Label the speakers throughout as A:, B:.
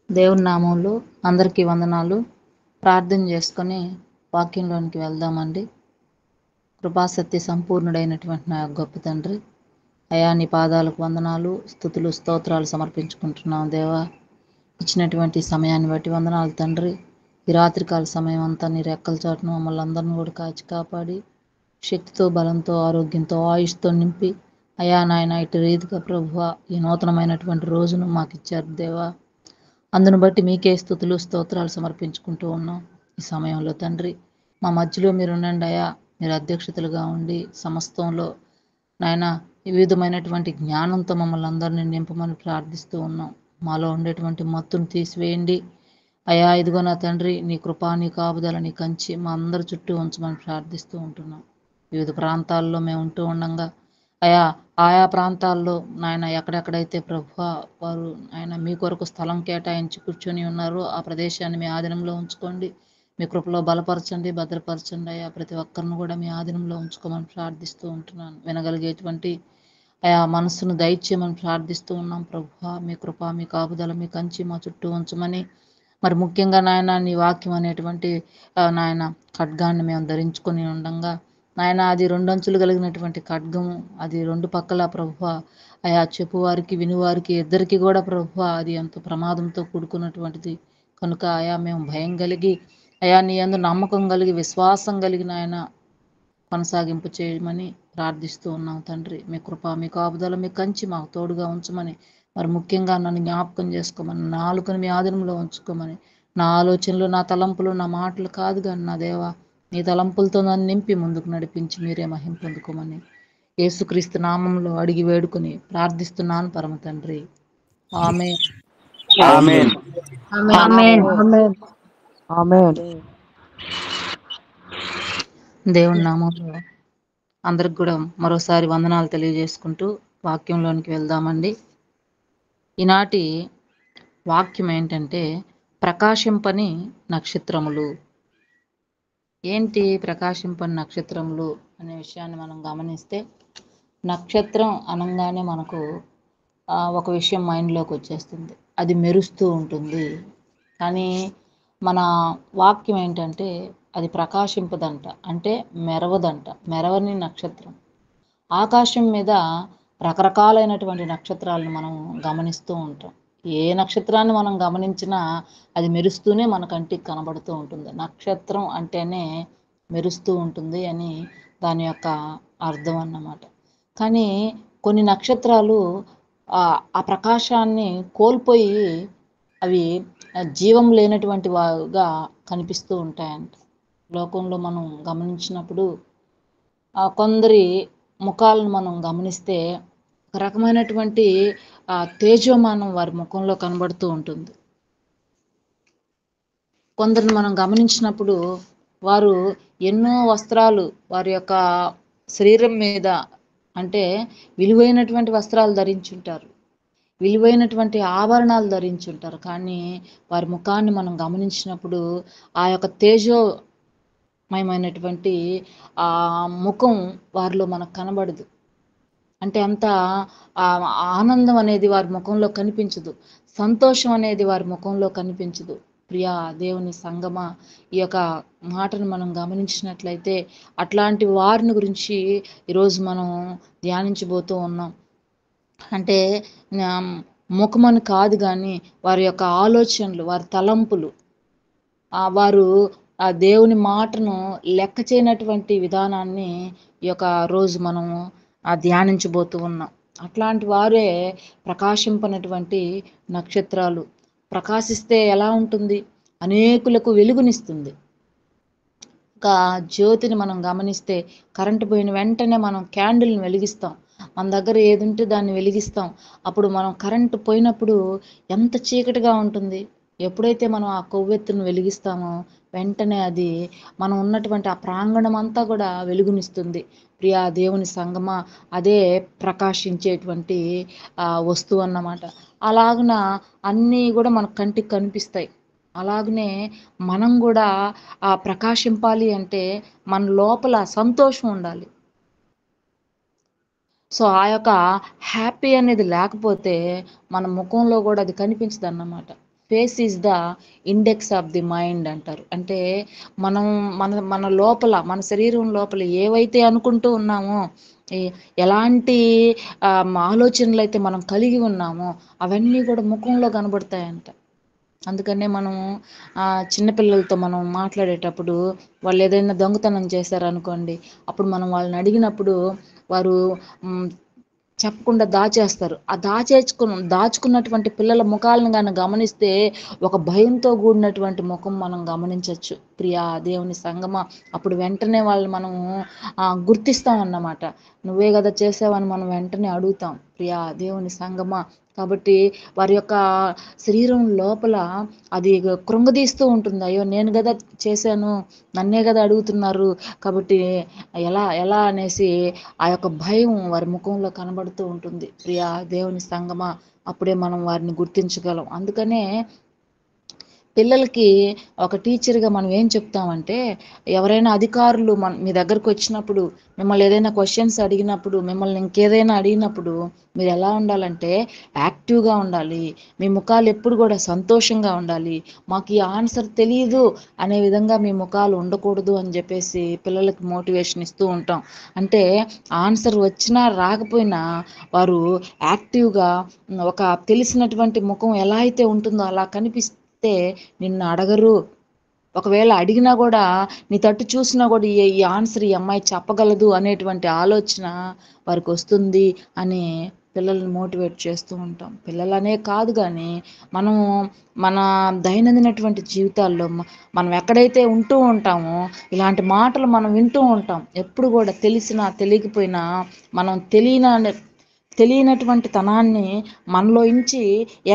A: దేవుని నామంలో అందరికీ వందనాలు. ప్రార్థన చేసుకొని వాక్యంలోనికి వెళ్దామండి. కృపాసత్య సంపూర్ణుడైనటువంటి నా గొప్ప తండ్రి, అయా నీ పాదాలకు వందనాలు, స్తుతులు, స్తోత్రాలు సమర్పించుకుంటున్నాం దేవా. ఇచ్చినటువంటి సమయాన్ని బట్టి వందనాలు తండ్రి. ఈ రాత్రికాల సమయం అంతా నీ రెక్కల చాటును మమ్మల్ని అందరిని కూడా కాచి కాపాడి శక్తితో, బలంతో, ఆరోగ్యంతో, ఆయుష్తో నింపి అయా నాయన ఇటు రీతిగా ప్రభువా ఈ నూతనమైనటువంటి రోజును మాకు ఇచ్చారు దేవా. అందును బట్టి మీకే స్తుతులు, స్తోత్రాలు సమర్పించుకుంటూ ఉన్నాం. ఈ సమయంలో తండ్రి మా మధ్యలో మీరు ఉండండి అయ్యా. మీరు అధ్యక్షతలుగా ఉండి సమస్తంలో నాయన వివిధమైనటువంటి జ్ఞానంతో మమ్మల్ని అందరినీ నింపమని ప్రార్థిస్తూ ఉన్నాం. మాలో ఉండేటువంటి మత్తును తీసివేయండి అయా. ఇదిగో నా తండ్రి, నీ కృపా, నీ కాపుదల, నీ కంచి మా అందరి చుట్టూ ఉంచమని ప్రార్థిస్తూ ఉంటున్నాం. వివిధ ప్రాంతాల్లో మేము ఉంటూ ఉండంగా అయా ఆయా ప్రాంతాల్లో నాయన ఎక్కడెక్కడైతే ప్రభువా వారు ఆయన మీ కొరకు స్థలం కేటాయించి కూర్చొని ఉన్నారో ఆ ప్రదేశాన్ని మీ ఆధీనంలో ఉంచుకోండి. మీ కృపలో బలపరచండి, భద్రపరచండి అయ్యా. ప్రతి ఒక్కరిని కూడా మీ ఆధీనంలో ఉంచుకోమని ప్రార్థిస్తూ ఉంటున్నాను. వినగలిగేటువంటి అయా మనస్సును దయచేయమని ప్రార్థిస్తూ ఉన్నాం ప్రభువా. మీ కృప, మీ కాపుదల, మీ కంచి మా చుట్టూ ఉంచమని, మరి ముఖ్యంగా నాయన నీ వాక్యం అనేటువంటి నాయన ఖడ్గాన్ని మేము ధరించుకొని ఉండంగా నాయన అది రెండంచులు కలిగినటువంటి ఖడ్గము, అది రెండు పక్కల ప్రభువా అయా చెప్పువారికి వినువారికి ఇద్దరికి కూడా ప్రభువా అది ఎంతో ప్రమాదంతో కూడుకున్నటువంటిది కనుక అయా మేము భయం కలిగి అయా నీ యందు నమ్మకం కలిగి విశ్వాసం కలిగిన ఆయన కొనసాగింపు చేయమని ప్రార్థిస్తూ ఉన్నాం తండ్రి. మీ కృప, మీ కాపుదల, మీ కంచి మాకు తోడుగా ఉంచమని, మరి ముఖ్యంగా నన్ను జ్ఞాపకం చేసుకోమని, నా నాలుకను మీ ఆధీనంలో ఉంచుకోమని, నా ఆలోచనలు, నా తలంపులు, నా మాటలు కాదు కానీ నా దేవా నీ తలంపులతో నన్ను నింపి ముందుకు నడిపించి మీరే మహిమ పొందుకోమని యేసుక్రీస్తు నామంలో అడిగి వేడుకొని ప్రార్థిస్తున్నాను పరమ తండ్రి. ఆమేన్.
B: ఆమేన్.
C: ఆమేన్.
D: ఆమేన్.
A: దేవుని నామంలో అందరికి కూడా మరోసారి వందనాలు తెలియజేసుకుంటూ వాక్యంలోనికి వెళ్దామండి. ఈనాటి వాక్యం ఏంటంటే ప్రకాశింపని నక్షత్రములు. ఏంటి ప్రకాశింపని నక్షత్రములు అనే విషయాన్ని మనం గమనిస్తే, నక్షత్రం అనగానే మనకు ఒక విషయం మైండ్లోకి వచ్చేస్తుంది, అది మెరుస్తూ ఉంటుంది. కానీ మన వాక్యం ఏంటంటే అది ప్రకాశింపదంట, అంటే మెరవదంట, మెరవని నక్షత్రం. ఆకాశం మీద రకరకాలైనటువంటి నక్షత్రాలను మనం గమనిస్తూ ఉంటాం. ఏ నక్షత్రాన్ని మనం గమనించినా అది మెరుస్తూనే మన కంటికి కనబడుతూ ఉంటుంది. నక్షత్రం అంటేనే మెరుస్తూ ఉంటుంది అని దాని యొక్క అర్థం అన్నమాట. కానీ కొన్ని నక్షత్రాలు ఆ ప్రకాశాన్ని కోల్పోయి అవి జీవం లేనటువంటి వాగా కనిపిస్తూ ఉంటాయంట. లోకంలో మనం గమనించినప్పుడు కొందరి ముఖాలను మనం గమనిస్తే ఒక రకమైనటువంటి తేజోమానం వారి ముఖంలో కనబడుతూ ఉంటుంది. కొందరిని మనం గమనించినప్పుడు వారు ఎన్నో వస్త్రాలు వారి యొక్క శరీరం మీద, అంటే విలువైనటువంటి వస్త్రాలు ధరించుంటారు, విలువైనటువంటి ఆభరణాలు ధరించుంటారు. కానీ వారి ముఖాన్ని మనం గమనించినప్పుడు ఆ యొక్క తేజోమయమైనటువంటి ఆ ముఖం వారిలో మనకు కనబడదు. అంటే అంత ఆనందం అనేది వారి ముఖంలో కనిపించదు, సంతోషం అనేది వారి ముఖంలో కనిపించదు. ప్రియా దేవుని సంగమా, ఈ యొక్క మాటను మనం గమనించినట్లయితే అట్లాంటి వారిని గురించి ఈరోజు మనం ధ్యానించబోతూ ఉన్నాం. అంటే ముఖమని కాదు కానీ వారి యొక్క ఆలోచనలు, వారి తలంపులు, వారు ఆ దేవుని మాటను లెక్క చేయనటువంటి విధానాన్ని ఈ యొక్క రోజు మనము ధ్యానించబోతూ ఉన్నాం. అట్లాంటి వారే ప్రకాశింపనటువంటి నక్షత్రాలు. ప్రకాశిస్తే ఎలా ఉంటుంది? అనేకులకు వెలుగునిస్తుంది. ఒక జ్యోతిని మనం గమనిస్తే కరెంటు పోయిన వెంటనే మనం క్యాండిల్ని వెలిగిస్తాం, మన దగ్గర ఏది ఉంటే దాన్ని వెలిగిస్తాం. అప్పుడు మనం కరెంటు పోయినప్పుడు ఎంత చీకటిగా ఉంటుంది. ఎప్పుడైతే మనం ఆ కొవ్వెత్తును వెలిగిస్తామో వెంటనే అది మనం ఉన్నటువంటి ఆ ప్రాంగణం అంతా కూడా వెలుగునిస్తుంది. ప్రియా దేవుని సంగమా, అదే ప్రకాశించేటువంటి వస్తువు అన్నమాట. అలాగున అన్నీ కూడా మన కంటికి కనిపిస్తాయి. అలాగనే మనం కూడా ప్రకాశింపాలి అంటే మన లోపల సంతోషం ఉండాలి. సో ఆ యొక్క హ్యాపీ అనేది లేకపోతే మన ముఖంలో కూడా అది కనిపించదు అన్నమాట. Face is the index of the mind అంటారు. అంటే మనం మన లోపల, మన శరీరం లోపల ఏవైతే అనుకుంటూ ఉన్నామో, ఎలాంటి ఆలోచనలు అయితే మనం కలిగి ఉన్నామో అవన్నీ కూడా ముఖంలో కనబడతాయంట. అందుకనే మనం చిన్నపిల్లలతో మనం మాట్లాడేటప్పుడు వాళ్ళు ఏదైనా దొంగతనం చేశారనుకోండి, అప్పుడు మనం వాళ్ళని అడిగినప్పుడు వారు చెప్పకుండా దాచేస్తారు. ఆ దాచుకున్నటువంటి పిల్లల ముఖాలను గాని గమనిస్తే ఒక భయంతో కూడినటువంటి ముఖం మనం గమనించొచ్చు. ప్రియా దేవుని సంగమా, అప్పుడు వెంటనే వాళ్ళు మనము గుర్తిస్తామన్నమాట. నువ్వే కదా చేసావని మనం వెంటనే అడుగుతాం. ప్రియా దేవుని సంగమా, కాబట్టి వారి యొక్క శరీరం లోపల అది కృంగదీస్తూ ఉంటుంది. అయ్యో నేను కదా చేశాను, నన్నే కదా అడుగుతున్నారు, కాబట్టి ఎలా ఎలా అనేసి ఆ యొక్క భయం వారి ముఖంలో కనబడుతూ ఉంటుంది. ప్రియా దేవుని సంగమా, అప్పుడే మనం వారిని గుర్తించగలం. అందుకనే పిల్లలకి ఒక టీచర్గా మనం ఏం చెప్తామంటే, ఎవరైనా అధికారులు మీ దగ్గరకు వచ్చినప్పుడు, మిమ్మల్ని ఏదైనా క్వశ్చన్స్ అడిగినప్పుడు, మిమ్మల్ని ఇంకేదైనా అడిగినప్పుడు మీరు ఎలా ఉండాలంటే యాక్టివ్గా ఉండాలి. మీ ముఖాలు ఎప్పుడు కూడా సంతోషంగా ఉండాలి. మాకు ఈ ఆన్సర్ తెలియదు అనే విధంగా మీ ముఖాలు ఉండకూడదు అని చెప్పేసి పిల్లలకి మోటివేషన్ ఇస్తూ ఉంటాం. అంటే ఆన్సర్ వచ్చినా రాకపోయినా వారు యాక్టివ్గా ఒక తెలిసినటువంటి ముఖం ఎలా అయితే ఉంటుందో అలా కనిపిస్తే నిన్ను అడగరు. ఒకవేళ అడిగినా కూడా నీ తట్టు చూసినా కూడా ఈ ఆన్సర్ ఈ అమ్మాయి చెప్పగలదు అనేటువంటి ఆలోచన వారికి వస్తుంది అని పిల్లల్ని మోటివేట్ చేస్తూ ఉంటాం. పిల్లలనే కాదు కానీ మనం మన దైనందినటువంటి జీవితాల్లో మనం ఎక్కడైతే ఉంటూ ఉంటామో ఇలాంటి మాటలు మనం వింటూ ఉంటాం. ఎప్పుడు కూడా తెలిసినా తెలియకపోయినా మనం తెలియనటువంటి తనాన్ని మనలో ఇంచి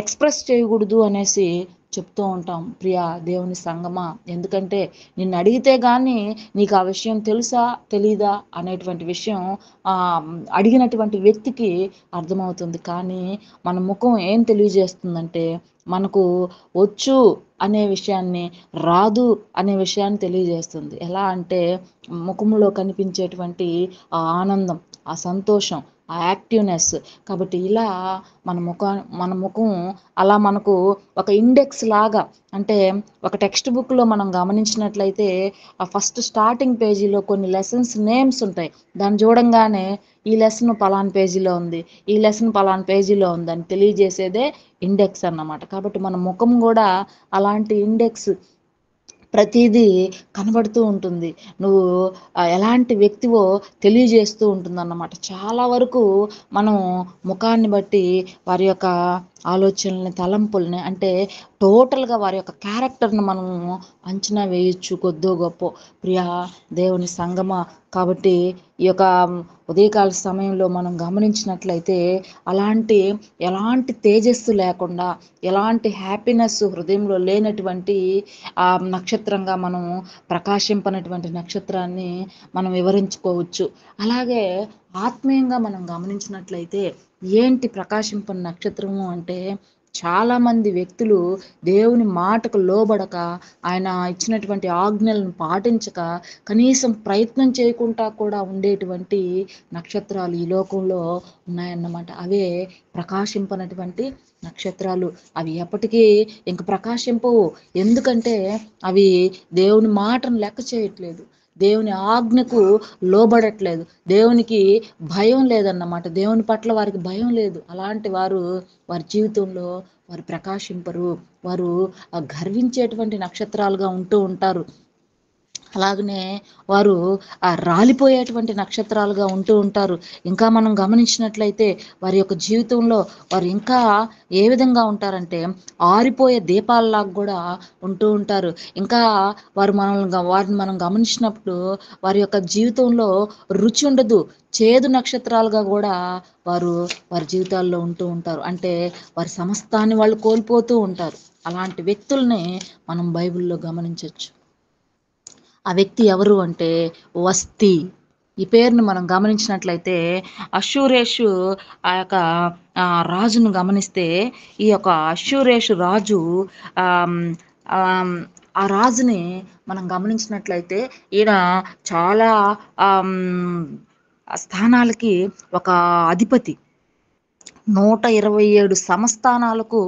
A: ఎక్స్ప్రెస్ చేయకూడదు అనేసి చెప్తూ ఉంటాం. ప్రియా దేవుని సంగమా, ఎందుకంటే నిన్ను అడిగితే కానీ నీకు ఆ విషయం తెలుసా తెలీదా అనేటువంటి విషయం అడిగినటువంటి వ్యక్తికి అర్థమవుతుంది. కానీ మన ముఖం ఏం తెలియజేస్తుందంటే మనకు వచ్చు అనే విషయాన్ని, రాదు అనే విషయాన్ని తెలియజేస్తుంది. ఎలా అంటే ముఖంలో కనిపించేటువంటి ఆ ఆనందం, ఆ సంతోషం, ఆ యాక్టివ్నెస్. కాబట్టి ఇలా మన ముఖం అలా మనకు ఒక ఇండెక్స్ లాగా, అంటే ఒక టెక్స్ట్ బుక్లో మనం గమనించినట్లయితే ఆ ఫస్ట్ స్టార్టింగ్ పేజీలో కొన్ని లెసన్స్ నేమ్స్ ఉంటాయి. దాన్ని చూడంగానే ఈ లెసన్ పలానా పేజీలో ఉంది, ఈ లెసన్ పలానా పేజీలో ఉంది అని తెలియజేసేదే ఇండెక్స్ అన్నమాట. కాబట్టి మన ముఖం కూడా అలాంటి ఇండెక్స్, ప్రతిదీ కనబడుతూ ఉంటుంది. నువ్వు ఎలాంటి వ్యక్తివో తెలియజేస్తూ ఉంటుందన్నమాట. చాలా వరకు మనం ముఖాన్ని బట్టి వారి యొక్క ఆలోచనల్ని, తలంపుల్ని, అంటే టోటల్గా వారి యొక్క క్యారెక్టర్ని మనము అంచనా వేయొచ్చు కొద్దో గొప్పో. ప్రియా దేవుని సంగమా, కాబట్టి ఈ యొక్క ఉదయకాల సమయంలో మనం గమనించినట్లయితే ఎలాంటి తేజస్సు లేకుండా, ఎలాంటి హ్యాపీనెస్ హృదయంలో లేనటువంటి ఆ నక్షత్రంగా మనము ప్రకాశింపనటువంటి నక్షత్రాన్ని మనం వివరించుకోవచ్చు. అలాగే ఆత్మీయంగా మనం గమనించినట్లయితే ఏంటి ప్రకాశింపని నక్షత్రము అంటే, చాలామంది వ్యక్తులు దేవుని మాటకు లోబడక, ఆయన ఇచ్చినటువంటి ఆజ్ఞలను పాటించక, కనీసం ప్రయత్నం చేయకుండా కూడా ఉండేటువంటి నక్షత్రాలు ఈ లోకంలో ఉన్నాయన్నమాట. అవే ప్రకాశింపనటువంటి నక్షత్రాలు. అవి ఎప్పటికీ ఇంక ప్రకాశింపవు. ఎందుకంటే అవి దేవుని మాటను లెక్క చేయట్లేదు, దేవుని ఆజ్ఞకు లోబడట్లేదు, దేవునికి భయం లేదన్నమాట. దేవుని పట్ల వారికి భయం లేదు. అలాంటి వారి జీవితంలో వారు ప్రకాశింపరు. వారు గర్వించేటువంటి నక్షత్రాలుగా ఉంటూ ఉంటారు. అలాగనే వారు రాలిపోయేటువంటి నక్షత్రాలుగా ఉంటూ ఉంటారు. ఇంకా మనం గమనించినట్లయితే వారి యొక్క జీవితంలో వారు ఇంకా ఏ విధంగా ఉంటారంటే ఆరిపోయే దీపాలలాగా కూడా ఉంటూ ఉంటారు. ఇంకా వారిని మనం గమనించినప్పుడు వారి యొక్క జీవితంలో రుచి ఉండదు, చేదు నక్షత్రాలుగా కూడా వారి జీవితాల్లో ఉంటూ ఉంటారు. అంటే వారి సమస్తాన్ని వాళ్ళు కోల్పోతూ ఉంటారు. అలాంటి వ్యక్తుల్ని మనం బైబిల్లో గమనించవచ్చు. ఆ వ్యక్తి ఎవరు అంటే వస్తి. ఈ పేరును మనం గమనించినట్లయితే అష్షూరేషు ఆ యొక్క రాజును గమనిస్తే, ఈ యొక్క అష్షూరేషు రాజు ఆ రాజుని మనం గమనించినట్లయితే ఈయన చాలా స్థానాలకి ఒక అధిపతి. 127 సంస్థానాలకు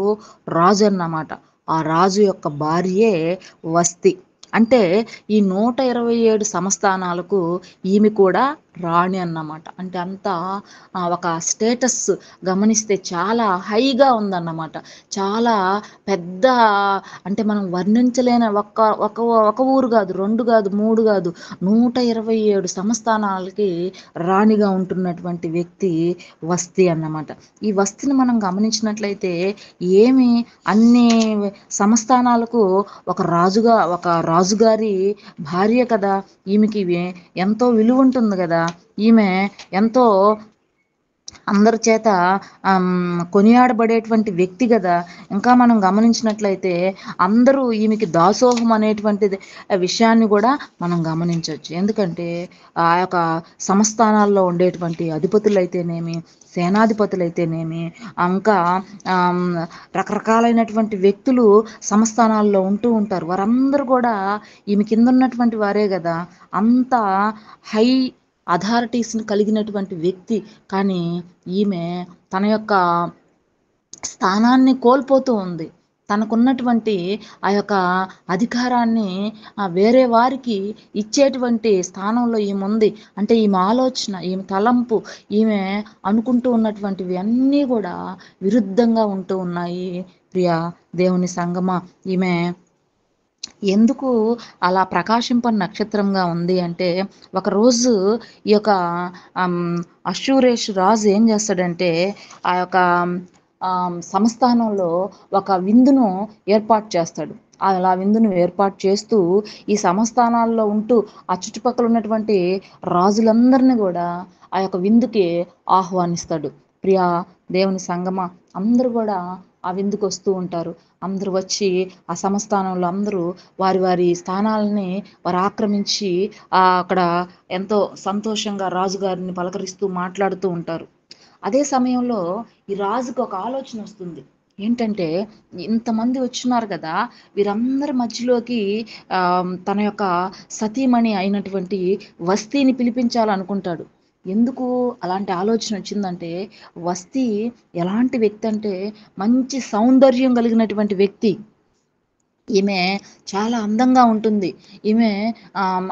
A: రాజు అన్నమాట. ఆ రాజు యొక్క భార్యే వస్తి. అంటే ఈ 127 సంస్థానాలకు ఈమె కూడా రాణి అన్నమాట. అంటే అంత ఒక స్టేటస్ గమనిస్తే చాలా హైగా ఉందన్నమాట. చాలా పెద్ద, అంటే మనం వర్ణించలేని ఒక ఒక ఒక ఊరు కాదు, 2 కాదు, 3 కాదు, 127 సంస్థానాలకి రాణిగా ఉంటున్నటువంటి వ్యక్తి వస్తి అన్నమాట. ఈ వస్తిని మనం గమనించినట్లయితే ఏమి అన్ని సంస్థానాలకు ఒక రాజుగారి భార్య కదా! ఈమెకి ఎంతో విలువ ఉంటుంది కదా! ఈమె ఎంతో అందరి చేత కొనియాడబడేటువంటి వ్యక్తి కదా! ఇంకా మనం గమనించినట్లయితే అందరూ ఈమెకి దాసోహం అనేటువంటిది విషయాన్ని కూడా మనం గమనించవచ్చు. ఎందుకంటే ఆ యొక్క సంస్థానాల్లో ఉండేటువంటి అధిపతులైతేనేమి, సేనాధిపతులైతేనేమి, ఇంకా ఆమ్, రకరకాలైనటువంటి వ్యక్తులు సంస్థానాల్లో ఉంటూ ఉంటారు. వారందరూ కూడా ఈమె కింద ఉన్నటువంటి వారే కదా! అంత హై అథారిటీస్ని కలిగినటువంటి వ్యక్తి. కానీ ఈమె తన యొక్క స్థానాన్ని కోల్పోతూ ఉంది. తనకున్నటువంటి ఆ యొక్క అధికారాన్ని వేరే వారికి ఇచ్చేటువంటి స్థానంలో ఈమె ఉంది. అంటే ఈమె ఆలోచన, ఈమె తలంపు, ఈమె అనుకుంటూ ఉన్నటువంటివి అన్నీ కూడా విరుద్ధంగా ఉంటూ ఉన్నాయి. ప్రియా దేవుని సంగమా, ఈమె ఎందుకు అలా ప్రకాశింపని నక్షత్రంగా ఉంది అంటే, ఒకరోజు ఈ యొక్క అశ్షూరేషు రాజు ఏం చేస్తాడంటే, ఆ యొక్క సంస్థానంలో ఒక విందును ఏర్పాటు చేస్తాడు. అలా విందును ఏర్పాటు చేస్తూ ఈ సంస్థానాల్లో ఉంటూ ఆ చుట్టుపక్కల ఉన్నటువంటి రాజులందరినీ కూడా ఆ యొక్క విందుకి ఆహ్వానిస్తాడు. ప్రియా దేవుని సంగమా, అందరూ కూడా ఆ విందుకు వస్తూ ఉంటారు. అందరూ వచ్చి ఆ సంస్థానంలో అందరూ వారి వారి స్థానాలని వారు ఆక్రమించి అక్కడ ఎంతో సంతోషంగా రాజుగారిని పలకరిస్తూ మాట్లాడుతూ ఉంటారు. అదే సమయంలో ఈ రాజుకు ఒక ఆలోచన వస్తుంది. ఏంటంటే, ఇంతమంది వచ్చున్నారు కదా, వీరందరి మధ్యలోకి తన యొక్క సతీమణి అయినటువంటి వస్తీని పిలిపించాలనుకుంటాడు. ఎందుకు అలాంటి ఆలోచన వచ్చిందంటే, వస్తీ ఎలాంటి వ్యక్తి అంటే మంచి సౌందర్యం కలిగినటువంటి వ్యక్తి. ఈమె చాలా అందంగా ఉంటుంది. ఈమె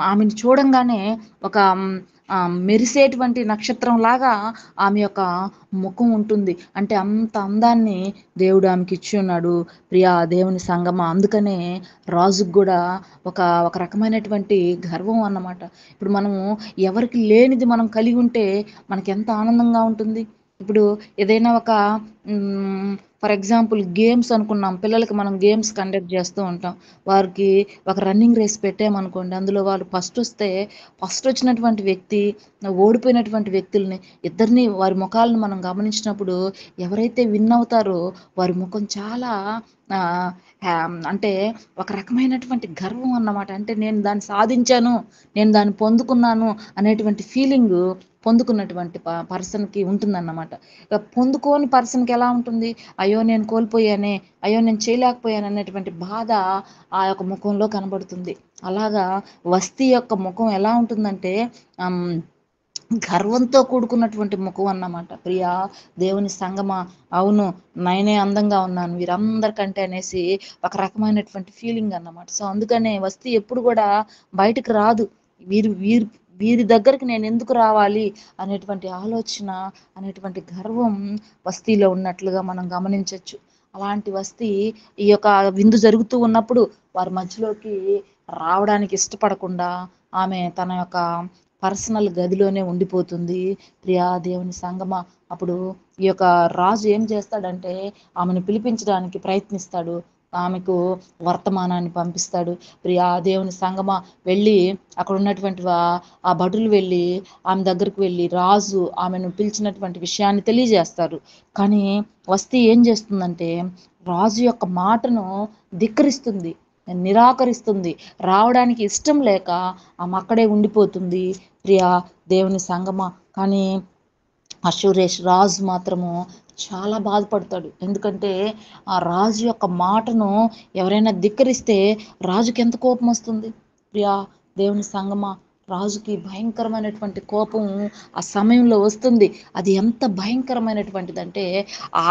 A: ఆమెను చూడంగానే ఒక మెరిసేటువంటి నక్షత్రంలాగా ఆమె యొక్క ముఖం ఉంటుంది. అంటే అంత అందాన్ని దేవుడు ఆమెకి ఇచ్చి ఉన్నాడు. ప్రియా దేవుని సంగమా, అందుకనే రాజుకు కూడా ఒక ఒక రకమైనటువంటి గర్వం అన్నమాట. ఇప్పుడు మనము ఎవరికి లేనిది మనం కలిగి ఉంటే మనకి ఎంత ఆనందంగా ఉంటుంది. ఇప్పుడు ఏదైనా ఒక ఫర్ ఎగ్జాంపుల్ గేమ్స్ అనుకున్నాం, పిల్లలకి మనం గేమ్స్ కండక్ట్ చేస్తూ ఉంటాం. వారికి ఒక రన్నింగ్ రేస్ పెట్టామనుకోండి, అందులో వాళ్ళు ఫస్ట్ వచ్చినటువంటి వ్యక్తి, ఓడిపోయినటువంటి వ్యక్తుల్ని ఇద్దరిని వారి ముఖాలను మనం గమనించినప్పుడు ఎవరైతే విన్ అవుతారో వారి ముఖం చాలా అంటే ఒక రకమైనటువంటి గర్వం అన్నమాట. అంటే నేను దాన్ని సాధించాను, నేను దాన్ని పొందుకున్నాను అనేటువంటి ఫీలింగ్ పొందుకున్నటువంటి పర్సన్కి ఉంటుందన్నమాట. పొందుకోని పర్సన్కి ఎలా ఉంటుంది? అయ్యో నేను కోల్పోయానే, అయ్యో నేను చేయలేకపోయాను అనేటువంటి బాధ ఆ యొక్క ముఖంలో కనబడుతుంది. అలాగా వస్తీ యొక్క ముఖం ఎలా ఉంటుందంటే గర్వంతో కూడుకున్నటువంటి ముఖం అన్నమాట. ప్రియా దేవుని సంగమా, అవును నేనే అందంగా ఉన్నాను వీరందరికంటే అనేసి ఒక రకమైనటువంటి ఫీలింగ్ అన్నమాట. సో అందుకనే వస్తీ ఎప్పుడు కూడా బయటకు రాదు. వీరు వీరు వీరి దగ్గరికి నేను ఎందుకు రావాలి అనేటువంటి ఆలోచన, అనేటువంటి గర్వం వస్తీలో ఉన్నట్లుగా మనం గమనించవచ్చు. అలాంటి వస్తీ ఈ యొక్క విందు జరుగుతూ ఉన్నప్పుడు వారి మధ్యలోకి రావడానికి ఇష్టపడకుండా ఆమె తన యొక్క పర్సనల్ గదిలోనే ఉండిపోతుంది. ప్రియా దేవుని సంగమా, అప్పుడు ఈ యొక్క రాజు ఏం చేస్తాడంటే ఆమెను పిలిపించడానికి ప్రయత్నిస్తాడు. ఆమెకు వర్తమానాన్ని పంపిస్తాడు. ప్రియా దేవుని సంగమా, వెళ్ళి అక్కడ ఉన్నటువంటి ఆ భటులు వెళ్ళి ఆమె దగ్గరికి వెళ్ళి రాజు ఆమెను పిలిచినటువంటి విషయాన్ని తెలియజేస్తారు. కానీ వస్తీ ఏం చేస్తుందంటే రాజు యొక్క మాటను ధిక్కరిస్తుంది, నిరాకరిస్తుంది. రావడానికి ఇష్టం లేక ఆమె అక్కడే ఉండిపోతుంది. ప్రియా దేవుని సంగమా, కానీ అశ్షూరేష్ రాజు మాత్రము చాలా బాధపడతాడు. ఎందుకంటే ఆ రాజు యొక్క మాటను ఎవరైనా ధిక్కరిస్తే రాజుకి ఎంత కోపం వస్తుంది. ప్రియా దేవుని సంగమా, రాజుకి భయంకరమైనటువంటి కోపం ఆ సమయంలో వస్తుంది. అది ఎంత భయంకరమైనటువంటిదంటే,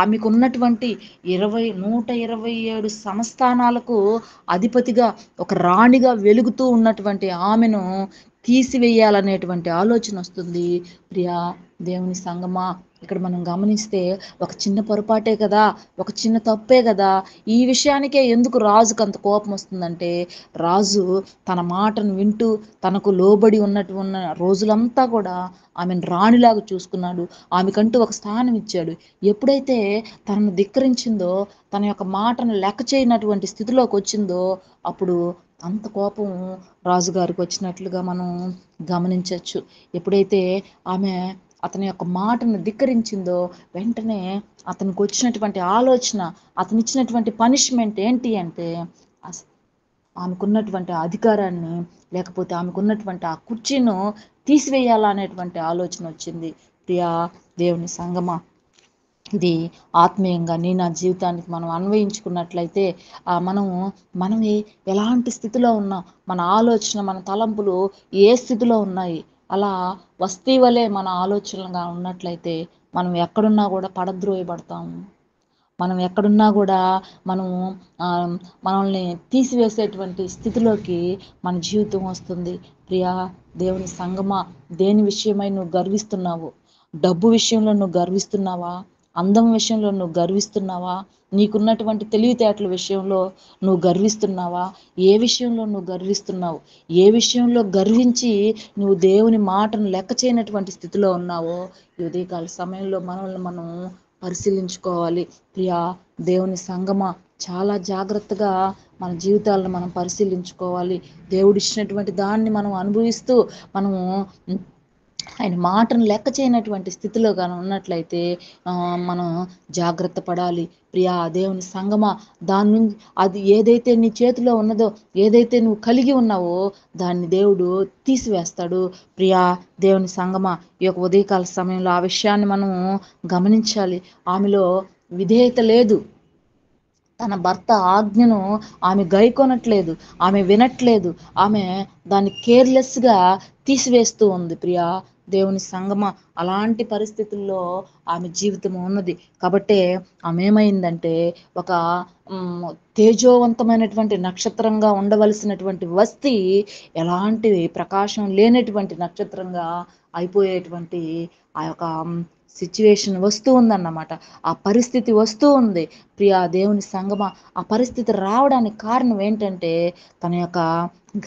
A: ఆమెకున్నటువంటి 127 సంస్థానాలకు అధిపతిగా ఒక రాణిగా వెలుగుతూ ఉన్నటువంటి ఆమెను తీసివేయాలనేటువంటి ఆలోచన వస్తుంది. ప్రియా దేవుని సంగమా, ఇక్కడ మనం గమనిస్తే ఒక చిన్న పొరపాటే కదా, ఒక చిన్న తప్పే కదా, ఈ విషయానికే ఎందుకు రాజుకు అంత కోపం వస్తుందంటే, రాజు తన మాటను వింటూ తనకు లోబడి ఉన్న రోజులంతా కూడా ఆమెను రాణిలాగా చూసుకున్నాడు. ఆమెకంటూ ఒక స్థానం ఇచ్చాడు. ఎప్పుడైతే తనను ధిక్కరించిందో, తన యొక్క మాటను లెక్క చేయనటువంటి స్థితిలోకి వచ్చిందో, అప్పుడు అంత కోపం రాజుగారికి వచ్చినట్లుగా మనం గమనించవచ్చు. ఎప్పుడైతే ఆమె అతని యొక్క మాటను ధిక్కరించిందో, వెంటనే అతనికి వచ్చినటువంటి ఆలోచన, అతనిచ్చినటువంటి పనిష్మెంట్ ఏంటి అంటే, ఆమెకున్నటువంటి అధికారాన్ని, లేకపోతే ఆమెకున్నటువంటి ఆ కుర్చీను తీసివేయాలనేటువంటి ఆలోచన వచ్చింది. ప్రియా దేవుని సంగమా, ఇది ఆత్మీయంగా నా జీవితానికి మనం అన్వయించుకున్నట్లయితే మనం ఎలాంటి స్థితిలో ఉన్నాం, మన ఆలోచన, మన తలంపులు ఏ స్థితిలో ఉన్నాయి, అలా వస్తీ వలె మన ఆలోచనలుగా ఉన్నట్లయితే మనం ఎక్కడున్నా కూడా పడద్రోయబడతాము. మనం ఎక్కడున్నా కూడా మనము మనల్ని తీసివేసేటువంటి స్థితిలోకి మన జీవితం వస్తుంది. ప్రియా దేవుని సంగమా, దేని విషయమై నువ్వు గర్విస్తున్నావు? డబ్బు విషయంలో నువ్వు గర్విస్తున్నావా? అందం విషయంలో నువ్వు గర్విస్తున్నావా? నీకున్నటువంటి తెలివితేటల విషయంలో నువ్వు గర్విస్తున్నావా? ఏ విషయంలో నువ్వు గర్విస్తున్నావు? ఏ విషయంలో గర్వించి నువ్వు దేవుని మాటను లెక్క చేయనటువంటి స్థితిలో ఉన్నావో, ఈ ఉదయకాల సమయంలో మనల్ని మనం పరిశీలించుకోవాలి. ప్రియా దేవుని సంగమా, చాలా జాగ్రత్తగా మన జీవితాలను మనం పరిశీలించుకోవాలి. దేవుడిచ్చినటువంటి దాన్ని మనం అనుభవిస్తూ మనము ఆయన మాటను లెక్క చేయనటువంటి స్థితిలో కానీ ఉన్నట్లయితే మనం జాగ్రత్త పడాలి. ప్రియా దేవుని సంగమా, దాని నుంచి అది ఏదైతే నీ చేతిలో ఉన్నదో, ఏదైతే నువ్వు కలిగి ఉన్నావో, దాన్ని దేవుడు తీసివేస్తాడు. ప్రియా దేవుని సంగమా, ఈ యొక్క ఉదయకాల సమయంలో ఆ విషయాన్ని మనం గమనించాలి. ఆమెలో విధేయత లేదు. తన భర్త ఆజ్ఞను ఆమె గైకొనట్లేదు, ఆమె వినట్లేదు, ఆమె దాన్ని కేర్లెస్గా తీసివేస్తూ ఉంది. ప్రియా దేవుని సంగమ, అలాంటి పరిస్థితుల్లో ఆమె జీవితం ఉన్నది. కాబట్టే ఆమె ఏమైందంటే, ఒక తేజోవంతమైనటువంటి నక్షత్రంగా ఉండవలసినటువంటి వస్తి ఎలాంటి ప్రకాశం లేనటువంటి నక్షత్రంగా అయిపోయేటువంటి ఆ యొక్క సిచ్యువేషన్ వస్తూ ఉందన్నమాట. ఆ పరిస్థితి వస్తూ ఉంది. ప్రియా దేవుని సంగమ, ఆ పరిస్థితి రావడానికి కారణం ఏంటంటే, తన యొక్క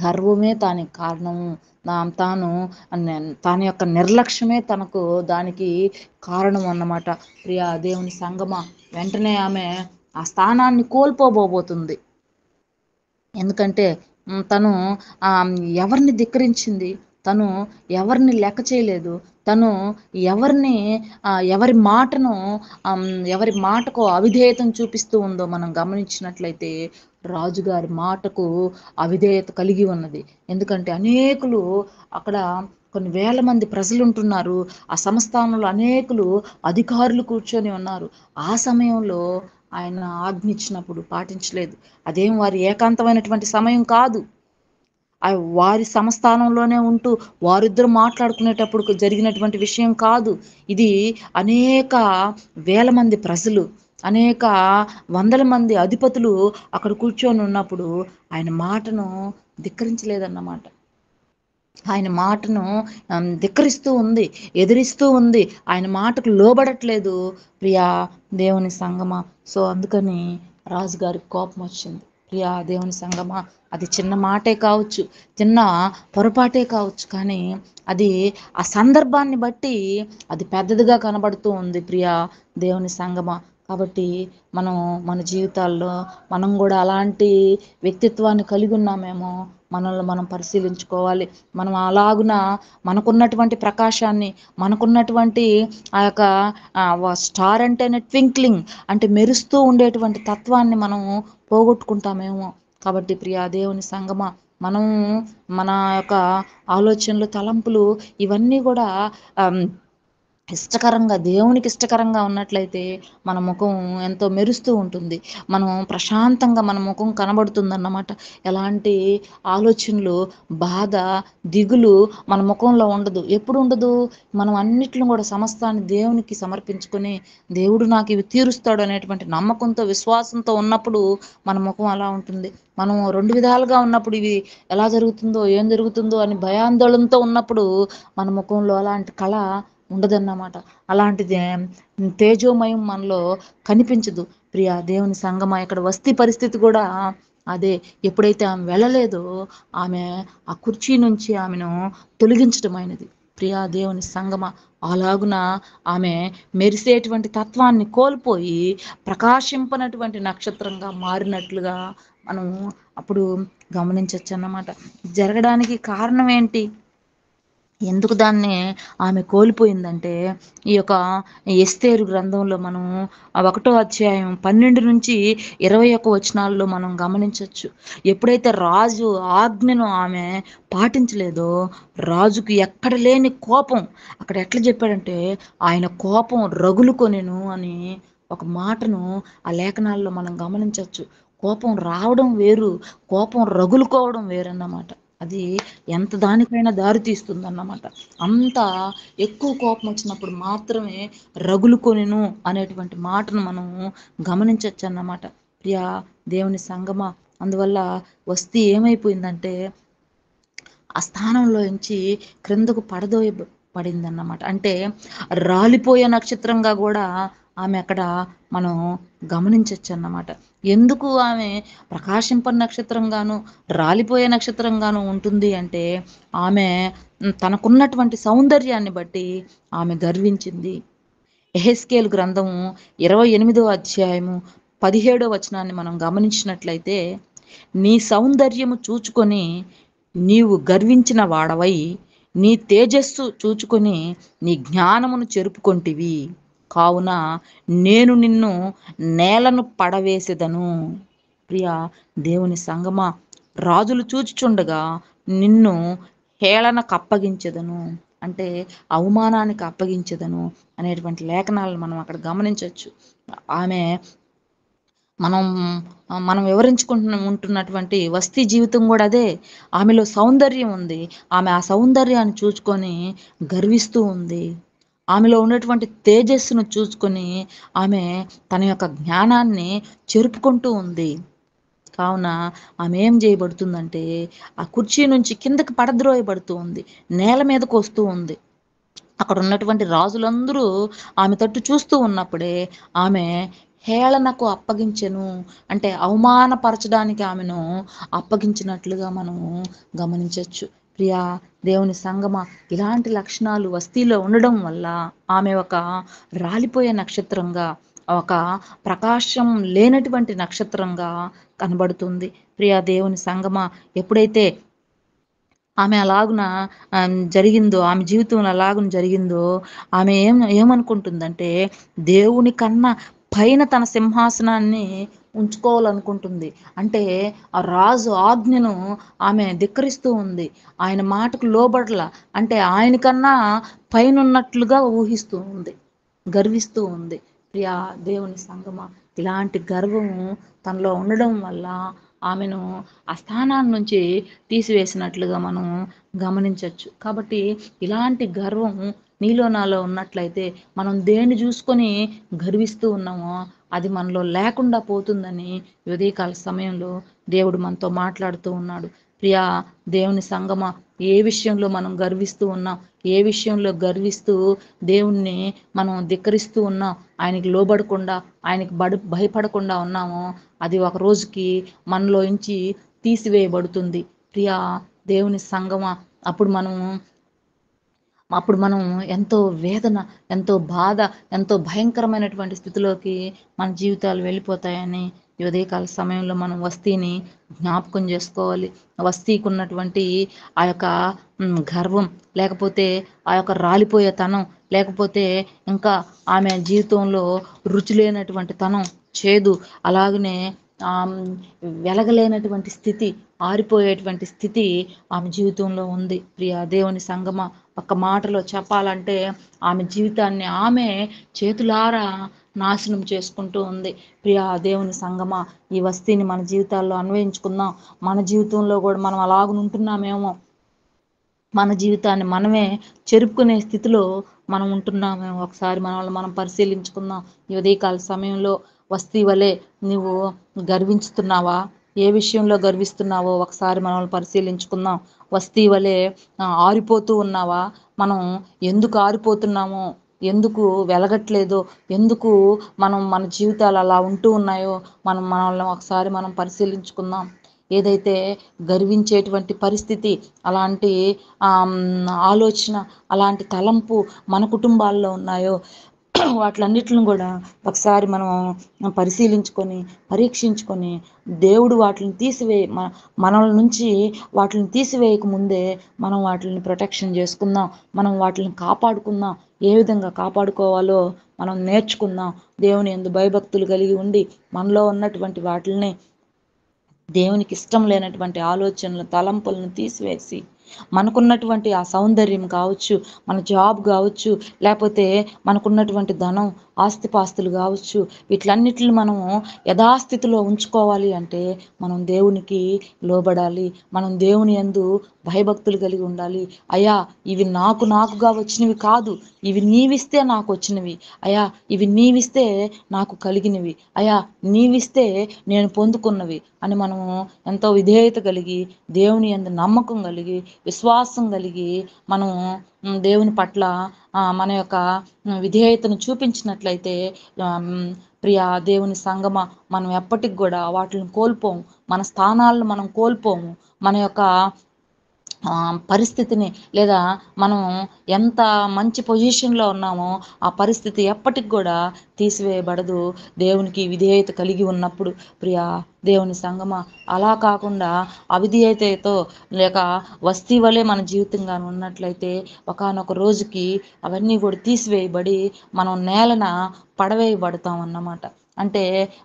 A: గర్వమే దానికి కారణము. తాను తన యొక్క నిర్లక్ష్యమే తనకు దానికి కారణం అన్నమాట. ప్రియా దేవుని సంగమ, వెంటనే ఆమె ఆ స్థానాన్ని కోల్పోబోతుంది. ఎందుకంటే తను ఎవరిని ధిక్కరించింది, తను ఎవరిని లెక్క చేయలేదు, తను ఎవరిని ఎవరి మాటను ఎవరి మాటకు అవిధేయతను చూపిస్తూ ఉందో మనం గమనించినట్లయితే, రాజుగారి మాటకు అవిధేయత కలిగి ఉన్నది. ఎందుకంటే అనేకులు అక్కడ, కొన్ని వేల మంది ప్రజలు ఉంటున్నారు. ఆ సంస్థానంలో అనేకులు అధికారులు కూర్చొని ఉన్నారు. ఆ సమయంలో ఆయన ఆజ్ఞ ఇచ్చినప్పుడు పాటించలేదు. అదేం వారి ఏకాంతమైనటువంటి సమయం కాదు. వారి సంస్థానంలోనే ఉంటూ వారిద్దరు మాట్లాడుకునేటప్పుడు జరిగినటువంటి విషయం కాదు. ఇది అనేక వేల మంది ప్రజలు, అనేక వందల మంది అధిపతులు అక్కడ కూర్చొని ఉన్నప్పుడు ఆయన మాటను ధిక్కరించలేదన్నమాట. ఆయన మాటను ధిక్కరిస్తూ ఉంది, ఎదిరిస్తూ ఉంది, ఆయన మాటకు లోబడట్లేదు. ప్రియా దేవుని సంగమా, సో అందుకని రాజుగారికి కోపం వచ్చింది. ప్రియా దేవుని సంగమా, అది చిన్న మాటే కావచ్చు, చిన్న పొరపాటే కావచ్చు, కానీ అది ఆ సందర్భాన్ని బట్టి అది పెద్దదిగా కనబడుతూ ఉంది. ప్రియా దేవుని సంగమా, కాబట్టి మనం మన జీవితాల్లో మనం కూడా అలాంటి వ్యక్తిత్వాన్ని కలిగి ఉన్నామేమో మనల్ని మనం పరిశీలించుకోవాలి. మనం అలాగున మనకున్నటువంటి ప్రకాశాన్ని, మనకున్నటువంటి ఆ యొక్క స్టార్ అంటేనే ట్వింక్లింగ్, అంటే మెరుస్తూ ఉండేటువంటి తత్వాన్ని మనం పోగొట్టుకుంటామేమో. కాబట్టి ప్రియా దేవుని సంగమా, మనం మన యొక్క ఆలోచనలు, తలంపులు, ఇవన్నీ కూడా ఇష్టకరంగా, దేవునికి ఇష్టకరంగా ఉన్నట్లయితే మన ముఖం ఎంతో మెరుస్తూ ఉంటుంది. మనం ప్రశాంతంగా మన ముఖం కనబడుతుందన్నమాట. ఎలాంటి ఆలోచనలు, బాధ, దిగులు మన ముఖంలో ఉండదు. ఎప్పుడు ఉండదు? మనం అన్నిటిని కూడా సమస్తాన్ని దేవునికి సమర్పించుకొని, దేవుడు నాకు ఇవి తీరుస్తాడు అనేటువంటి నమ్మకంతో, విశ్వాసంతో ఉన్నప్పుడు మన ముఖం అలా ఉంటుంది. మనం 2 విధాలుగా ఉన్నప్పుడు, ఇవి ఎలా జరుగుతుందో, ఏం జరుగుతుందో అని భయాందోళనతో ఉన్నప్పుడు మన ముఖంలో అలాంటి కళ ఉండదన్నమాట. అలాంటిది తేజోమయం మనలో కనిపించదు. ప్రియా దేవుని సంగమా, ఇక్కడ వస్తీ పరిస్థితి కూడా అదే. ఎప్పుడైతే ఆమె వెళ్ళలేదో, ఆమె ఆ కుర్చీ నుంచి ఆమెను తొలగించటమైనది. ప్రియా దేవుని సంగమా, అలాగున ఆమె మెరిసేటువంటి తత్వాన్ని కోల్పోయి ప్రకాశింపనటువంటి నక్షత్రంగా మారినట్లుగా మనం అప్పుడు గమనించవచ్చు అన్నమాట. జరగడానికి కారణం ఏంటి? ఎందుకు దాన్ని ఆమె కోల్పోయిందంటే, ఈ యొక్క ఎస్తేరు గ్రంథంలో మనం ఆ 1వ అధ్యాయం 12-21 వచనాల్లో మనం గమనించొచ్చు. ఎప్పుడైతే రాజు ఆజ్ఞను ఆమె పాటించలేదో, రాజుకి ఎక్కడ లేని కోపం, అక్కడ ఎట్లా చెప్పాడంటే, ఆయన కోపం రగులుకొనెను అని ఒక మాటను ఆ లేఖనాల్లో మనం గమనించొచ్చు. కోపం రావడం వేరు, కోపం రగులుకోవడం వేరన్నమాట. అది ఎంత దానికైనా దారి తీస్తుందన్నమాట. అంత ఎక్కువ కోపం వచ్చినప్పుడు మాత్రమే రగులుకొనెను అనేటువంటి మాటను మనం గమనించవచ్చు అన్నమాట. ప్రియా దేవుని సంగమా, అందువల్ల వస్తీ ఏమైపోయిందంటే ఆ స్థానంలో నుంచి క్రిందకు పడిందన్నమాట. అంటే రాలిపోయే నక్షత్రంగా కూడా ఆమె అక్కడ మనం గమనించవచ్చు అన్నమాట. ఎందుకు ఆమె ప్రకాశింపని నక్షత్రంగాను, రాలిపోయే నక్షత్రంగాను ఉంటుంది అంటే, ఆమె తనకున్నటువంటి సౌందర్యాన్ని బట్టి ఆమె గర్వించింది. యెహెజ్కేలు గ్రంథము 28వ అధ్యాయము 17వ వచనాన్ని మనం గమనించినట్లయితే, నీ సౌందర్యము చూచుకొని నీవు గర్వించిన వాడవై, నీ తేజస్సు చూచుకొని నీ జ్ఞానమును చెరుపుకొంటివి. కావున నేను నిన్ను నేలను పడవేసెదను. ప్రియా దేవుని సంగమా, రాజులు చూచుచుండగా నిన్ను హేళనకు అప్పగించెదను, అంటే అవమానానికి అప్పగించెదను అనేటువంటి లేఖనాలను మనం అక్కడ గమనించవచ్చు. ఆమె మనం మనం ఉంటున్నటువంటి వస్తీ జీవితం కూడా అదే. ఆమెలో సౌందర్యం ఉంది. ఆమె ఆ సౌందర్యాన్ని చూచుకొని గర్విస్తూ ఉంది. ఆమెలో ఉన్నటువంటి తేజస్సును చూసుకొని ఆమె తన యొక్క జ్ఞానాన్ని చెరుపుకుంటూ ఉంది. కావున ఆమె ఏం చేయబడుతుందంటే, ఆ కుర్చీ నుంచి కిందకి పడద్రోయబడుతూ ఉంది. నేల మీదకు వస్తూ ఉంది. అక్కడ ఉన్నటువంటి రాజులందరూ ఆమె తట్టు చూస్తూ ఉన్నప్పుడే ఆమె హేళనకు అప్పగించెను, అంటే అవమానపరచడానికి ఆమెను అప్పగించినట్లుగా మనము గమనించవచ్చు. ప్రియా దేవుని సంగమా, ఇలాంటి లక్షణాలు వస్తీలో ఉండడం వల్ల ఆమె ఒక రాలిపోయే నక్షత్రంగా, ఒక ప్రకాశం లేనటువంటి నక్షత్రంగా కనబడుతుంది. ప్రియా దేవుని సంగమా, ఎప్పుడైతే ఆమె అలాగున జరిగిందో, ఆమె జీవితంలో అలాగున జరిగిందో, ఆమె ఏమనుకుంటుందంటే, దేవుని కన్నా పైన తన సింహాసనాన్ని ఉంచుకోవాలనుకుంటుంది. అంటే ఆ రాజు ఆజ్ఞను ఆమె ధిక్కరిస్తూ ఉంది. ఆయన మాటకు లోబడల. అంటే ఆయనకన్నా పైనున్నట్లుగా ఊహిస్తూ ఉంది, గర్విస్తూ ఉంది. ప్రియా దేవుని సంగమా, ఇలాంటి గర్వము తనలో ఉండడం వల్ల ఆమెను ఆ స్థానాన్ని నుంచి తీసివేసినట్లుగా మనం గమనించవచ్చు. కాబట్టి ఇలాంటి గర్వం నీలో నాలో ఉన్నట్లయితే, మనం దేన్ని చూసుకొని గర్విస్తూ ఉన్నామో అది మనలో లేకుండా పోతుందని ఉదయకాల సమయంలో దేవుడు మనతో మాట్లాడుతూ ఉన్నాడు. ప్రియా దేవుని సంగమా, ఏ విషయంలో మనం గర్విస్తూ ఉన్నాం, ఏ విషయంలో గర్విస్తూ దేవుణ్ణి మనం ధిక్కరిస్తూ ఉన్నాం, ఆయనకి లోబడకుండా, ఆయనకి భయపడకుండా ఉన్నామో, అది ఒక రోజుకి మనలోంచి తీసివేయబడుతుంది. ప్రియా దేవుని సంగమా, అప్పుడు మనం ఎంతో వేదన, ఎంతో బాధ, ఎంతో భయంకరమైనటువంటి స్థితిలోకి మన జీవితాలు వెళ్ళిపోతాయని ఈ ఉదయకాల సమయంలో మనం వస్తీని జ్ఞాపకం చేసుకోవాలి. వస్తీకి ఉన్నటువంటి ఆ యొక్క గర్వం, లేకపోతే ఆ యొక్క రాలిపోయేతనం, లేకపోతే ఇంకా ఆమె జీవితంలో రుచి లేనటువంటి తనం, చేదు, అలాగనే వెలగలేనటువంటి స్థితి, ఆరిపోయేటువంటి స్థితి ఆమె జీవితంలో ఉంది. ప్రియ దేవుని సంగమ, ఒక్క మాటలో చెప్పాలంటే ఆమె జీవితాన్ని ఆమె చేతులారా నాశనం చేసుకుంటూ ఉంది. ప్రియ దేవుని సంగమ, ఈ వస్తీని మన జీవితాల్లో అన్వయించుకుందాం. మన జీవితంలో కూడా మనం అలాగనుంటున్నామేమో, మన జీవితాన్ని మనమే చెరుపుకునే స్థితిలో మనం ఉంటున్నామేమో ఒకసారి మనల్ని మనం పరిశీలించుకుందాం. ఈ ఉదయకాల సమయంలో వస్తీ వలె నువ్వు గర్వించుతున్నావా? ఏ విషయంలో గర్విస్తున్నావో ఒకసారి మనల్ని పరిశీలించుకుందాం. వస్తీ వలె ఆరిపోతూ ఉన్నావా? మనం ఎందుకు ఆరిపోతున్నామో, ఎందుకు వెలగట్లేదో, ఎందుకు మన జీవితాలు అలా ఉంటూ ఉన్నాయో మనల్ని ఒకసారి మనం పరిశీలించుకుందాం. ఏదైతే గర్వించేటువంటి పరిస్థితి, అలాంటి ఆలోచన, అలాంటి తలంపు మన కుటుంబాల్లో ఉన్నాయో వాటిలన్నిటిని కూడా ఒకసారి మనం పరిశీలించుకొని, పరీక్షించుకొని, దేవుడు వాటిని మనల నుంచి వాటిని తీసివేయక ముందే మనం వాటిని ప్రొటెక్షన్ చేసుకుందాం. మనం వాటిని కాపాడుకుందాం. ఏ విధంగా కాపాడుకోవాలో మనం నేర్చుకుందాం. దేవుని యందు భయభక్తులు కలిగి ఉండి మనలో ఉన్నటువంటి వాటిని, దేవునికి ఇష్టం లేనటువంటి ఆలోచనలు, తలంపులను తీసివేసి మనకున్నటువంటి ఆ సౌందర్యం కావచ్చు, మన జాబ్ కావచ్చు, లేకపోతే మనకున్నటువంటి ధనం, ఆస్తిపాస్తులు కావచ్చు, వీటిలన్నిటిని మనము యథాస్థితిలో ఉంచుకోవాలి అంటే మనం దేవునికి లోబడాలి. మనం దేవుని యందు భయభక్తులు కలిగి ఉండాలి. అయ్యా, ఇవి నాకుగా వచ్చినవి కాదు, ఇవి నీవిస్తే నాకు వచ్చినవి. అయ్యా, ఇవి నీవిస్తే నాకు కలిగినవి. అయ్యా, నీవిస్తే నేను పొందుకున్నవి అని మనము ఎంతో విధేయత కలిగి, దేవుని యందు నమ్మకం కలిగి, విశ్వాసం కలిగి మనము దేవుని పట్ల మన యొక్క విధేయతను చూపించినట్లయితే ప్రియ దేవుని సంగమ, మనం ఎప్పటికి కూడా వాటిని కోల్పోము. మన స్థానాలను మనం కోల్పోము. మన యొక్క పరిస్థితిని, లేదా మనం ఎంత మంచి పొజిషన్లో ఉన్నామో ఆ పరిస్థితి ఎప్పటికి కూడా తీసివేయబడదు దేవునికి విధేయత కలిగి ఉన్నప్పుడు. ప్రియా దేవుని సంగమ, అలా కాకుండా అవిధేయతతో లేక వస్తీ వలె మన జీవితంగా ఉన్నట్లయితే ఒకానొక రోజుకి అవన్నీ కూడా తీసివేయబడి మనం నేలన పడవేయబడతాం అన్నమాట. అంటే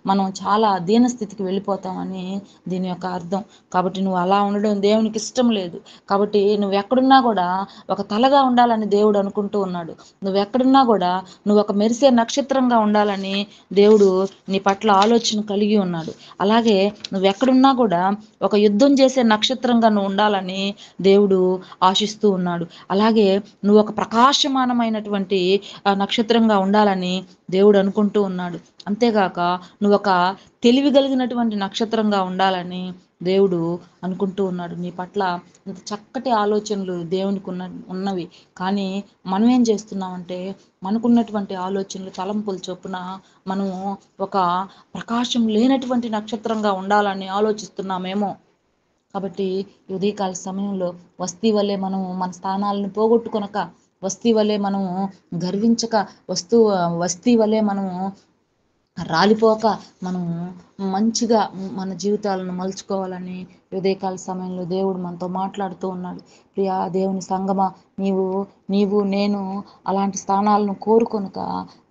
A: మనం చాలా దీనస్థితికి వెళ్ళిపోతామని దీని యొక్క అర్థం. కాబట్టి నువ్వు అలా ఉండడం దేవునికి ఇష్టం లేదు. కాబట్టి నువ్వు ఎక్కడున్నా కూడా ఒక తలగా ఉండాలని దేవుడు అనుకుంటూ ఉన్నాడు. నువ్వు ఎక్కడున్నా కూడా నువ్వు ఒక మెరిసే నక్షత్రంగా ఉండాలని దేవుడు నీ పట్ల ఆలోచన కలిగి ఉన్నాడు. అలాగే నువ్వు ఎక్కడున్నా కూడా ఒక యుద్ధం చేసే నక్షత్రంగా నువ్వు ఉండాలని దేవుడు ఆశిస్తూ ఉన్నాడు. అలాగే నువ్వు ఒక ప్రకాశమానమైనటువంటి నక్షత్రంగా ఉండాలని దేవుడు అనుకుంటూ ఉన్నాడు. అంతేగాక నువ్వు ఒక తెలివి కలిగినటువంటి నక్షత్రంగా ఉండాలని దేవుడు అనుకుంటూ ఉన్నాడు. నీ పట్ల ఇంత చక్కటి ఆలోచనలు దేవునికి ఉన్నవి. కానీ మనం ఏం చేస్తున్నామంటే మనకున్నటువంటి ఆలోచనలు, తలంపుల చొప్పున మనము ఒక ప్రకాశం లేనటువంటి నక్షత్రంగా ఉండాలని ఆలోచిస్తున్నామేమో. కాబట్టి ఉదయకాల సమయంలో వస్తీ వలె మనము మన స్థానాలను పోగొట్టుకొనక, వస్తీ వలె మనము గర్వించక, వస్తీ వలె మనము రాలిపోక, మనము మంచిగా మన జీవితాలను మలుచుకోవాలని ఉదయకాల సమయంలో దేవుడు మనతో మాట్లాడుతూ ఉన్నాడు. ప్రియా దేవుని సంగమ, నీవు నేను అలాంటి స్థానాలను కోరుకొనక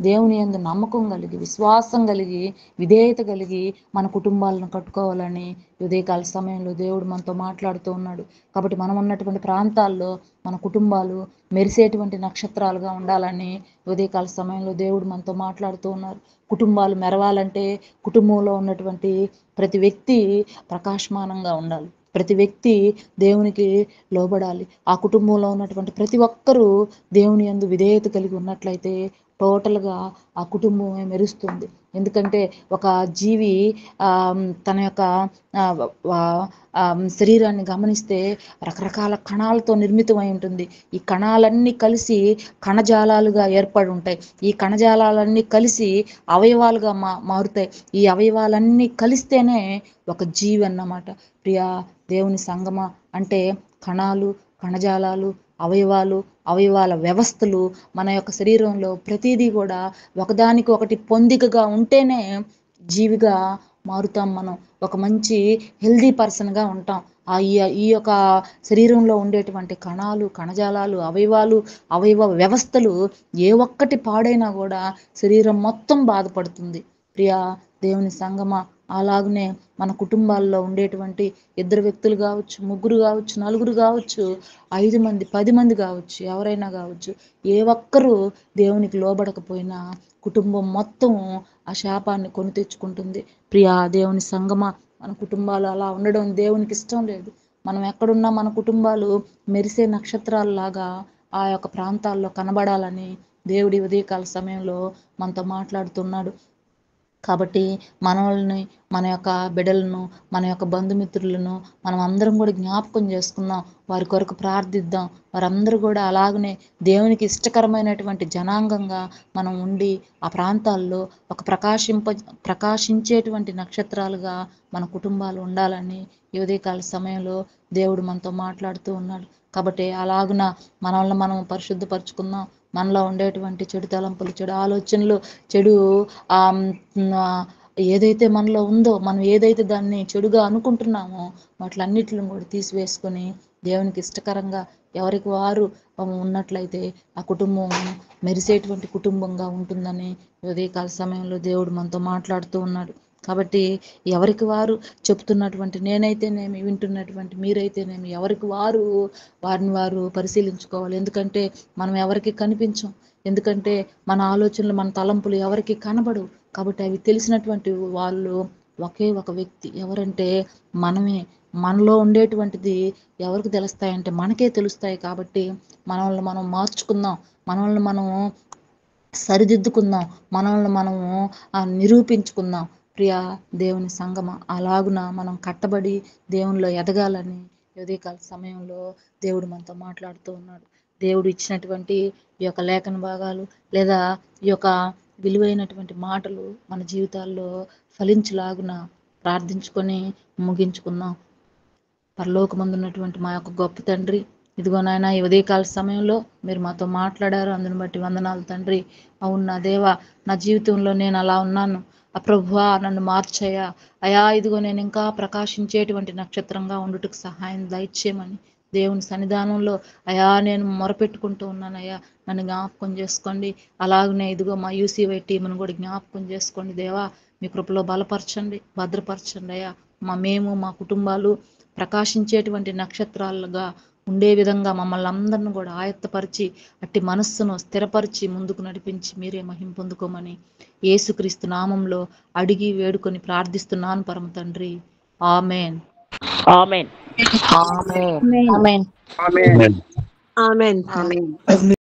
A: దేవుని యందు నమ్మకం కలిగి, విశ్వాసం కలిగి, విధేయత కలిగి మన కుటుంబాలను కట్టుకోవాలని ఉదయకాల సమయంలో దేవుడు మనతో మాట్లాడుతూ ఉన్నాడు. కాబట్టి మనం ఉన్నటువంటి ప్రాంతాల్లో మన కుటుంబాలు మెరిసేటువంటి నక్షత్రాలుగా ఉండాలని ఉదయకాల సమయంలో దేవుడు మనతో మాట్లాడుతూ ఉన్నారు. కుటుంబాలు మెరవాలంటే కుటుంబంలో ఉన్నటువంటి ప్రతి వ్యక్తి ప్రకాశమానంగా ఉండాలి. ప్రతి వ్యక్తి దేవునికి లోబడాలి. ఆ కుటుంబంలో ఉన్నటువంటి ప్రతి ఒక్కరూ దేవుని యందు విధేయత కలిగి ఉన్నట్లయితే టోటల్గా ఆ కుటుంబమే మెరుస్తుంది. ఎందుకంటే ఒక జీవి తన యొక్క శరీరాన్ని గమనిస్తే రకరకాల కణాలతో నిర్మితమై ఉంటుంది. ఈ కణాలన్నీ కలిసి కణజాలాలుగా ఏర్పడి ఉంటాయి. ఈ కణజాలాలన్నీ కలిసి అవయవాలుగా మారుతాయి. ఈ అవయవాలన్నీ కలిస్తేనే ఒక జీవి అన్నమాట. ప్రియా దేవుని సంగమ, అంటే కణాలు, కణజాలాలు, అవయవాల వ్యవస్థలు, మన యొక్క శరీరంలో ప్రతిదీ కూడా ఒకదానికి ఒకటి పొందికగా ఉంటేనే జీవిగా మారుతాం. మనం ఒక మంచి హెల్దీ పర్సన్గా ఉంటాం. ఈ యొక్క శరీరంలో ఉండేటువంటి కణాలు, కణజాలాలు, అవయవ వ్యవస్థలు ఏ ఒక్కటి పాడైనా కూడా శరీరం మొత్తం బాధపడుతుంది. ప్రియా దేవుని సంగమ, అలాగనే మన కుటుంబాల్లో ఉండేటువంటి 2 వ్యక్తులు కావచ్చు, 3 కావచ్చు, 4 కావచ్చు, 5 మంది, 10 మంది కావచ్చు, ఎవరైనా కావచ్చు, ఏ ఒక్కరు దేవునికి లోబడకపోయినా కుటుంబం మొత్తం ఆ శాపాన్ని కొని తెచ్చుకుంటుంది. ప్రియా దేవుని సంగమా, మన కుటుంబాలు అలా ఉండడం దేవునికి ఇష్టం లేదు. మనం ఎక్కడున్నా మన కుటుంబాలు మెరిసే నక్షత్రాల్లాగా ఆ యొక్క ప్రాంతాల్లో కనబడాలని దేవుడి ఉదయకాల సమయంలో మనతో మాట్లాడుతున్నాడు. కాబట్టి మనల్ని, మన యొక్క బిడ్డలను, మన యొక్క బంధుమిత్రులను మనం అందరం కూడా జ్ఞాపకం చేసుకుందాం. వారి కొరకు ప్రార్థిద్దాం. వారందరూ కూడా అలాగనే దేవునికి ఇష్టకరమైనటువంటి జనాంగంగా మనం ఉండి ఆ ప్రాంతాల్లో ఒక ప్రకాశించేటువంటి నక్షత్రాలుగా మన కుటుంబాలు ఉండాలని ఈ ఉదయకాల సమయంలో దేవుడు మనతో మాట్లాడుతూ ఉన్నాడు. కాబట్టి అలాగున మనల్ని మనం పరిశుద్ధపరచుకుందాం. మనలో ఉండేటువంటి చెడు తలంపులు, చెడు ఆలోచనలు, చెడు ఏదైతే మనలో ఉందో, మనం ఏదైతే దాన్ని చెడుగా అనుకుంటున్నామో వాటిలన్నిటిని కూడా తీసివేసుకొని దేవునికి ఇష్టకరంగా ఎవరికి వారు ఉన్నట్లయితే ఆ కుటుంబం మెరిసేటువంటి కుటుంబంగా ఉంటుందని ఉదయకాల సమయంలో దేవుడు మనతో మాట్లాడుతూ ఉన్నాడు. కాబట్టి ఎవరికి వారు చెప్తున్నటువంటి నేనైతేనేమి, వింటున్నటువంటి మీరైతేనేమి, ఎవరికి వారు వారిని వారు పరిశీలించుకోవాలి. ఎందుకంటే మనం ఎవరికి కనిపించం. ఎందుకంటే మన ఆలోచనలు, మన తలంపులు ఎవరికి కనబడవు. కాబట్టి అవి తెలిసినటువంటి వాళ్ళు ఒకే ఒక వ్యక్తి, ఎవరంటే మనమే. మనలో ఉండేటువంటిది ఎవరికి తెలుస్తాయంటే మనకే తెలుస్తాయి. కాబట్టి మనల్ని మనం మార్చుకుందాం, మనల్ని మనం సరిదిద్దుకుందాం, మనల్ని మనము నిరూపించుకుందాం. ప్రియా దేవుని సంగమ, అలాగున మనం కట్టబడి దేవునిలో ఎదగాలని ఉదయకాల సమయంలో దేవుడు మనతో మాట్లాడుతూ ఉన్నాడు. దేవుడు ఇచ్చినటువంటి ఈ యొక్క లేఖన భాగాలు లేదా ఈ యొక్క విలువైనటువంటి మాటలు మన జీవితాల్లో ఫలించులాగున ప్రార్థించుకొని ముగించుకుందాం. పరలోకమందున్నటువంటి మా యొక్క గొప్ప తండ్రి, ఇదిగో నాయన ఈ ఉదయకాల సమయంలో మీరు మాతో మాట్లాడారు. అందుని బట్టి వందనాలు తండ్రి. అవును నా దేవా, నా జీవితంలో నేను అలా ఉన్నాను. ప్రభువా నన్ను మార్చయ్యా. అయా ఇదిగో నేను ఇంకా ప్రకాశించేటువంటి నక్షత్రంగా ఉండుటకు సహాయం దయచేయమని దేవుని సన్నిధానంలో అయా నేను మొరపెట్టుకుంటూ ఉన్నానయ్యా. నన్ను జ్ఞాపకం చేసుకోండి. అలాగనే ఇదిగో మా యూసీవై టీంను కూడా జ్ఞాపకం చేసుకోండి దేవా. మీ కృపలో బలపరచండి, భద్రపరచండి అయ్యా. మేము మా కుటుంబాలు ప్రకాశించేటువంటి నక్షత్రాలుగా ఉండే విధంగా మమ్మల్ని అందరిని కూడా ఆయత్తపరిచి అట్టి మనస్సును స్థిరపరిచి ముందుకు నడిపించి మీరే మహిమ పొందుకోమని యేసుక్రీస్తు నామంలో అడిగి వేడుకొని ప్రార్థిస్తున్నాను పరమ తండ్రి. ఆమెన్.
D: ఆమేన్.
A: ఆమెన్.
B: ఆమేన్.
C: ఆమేన్.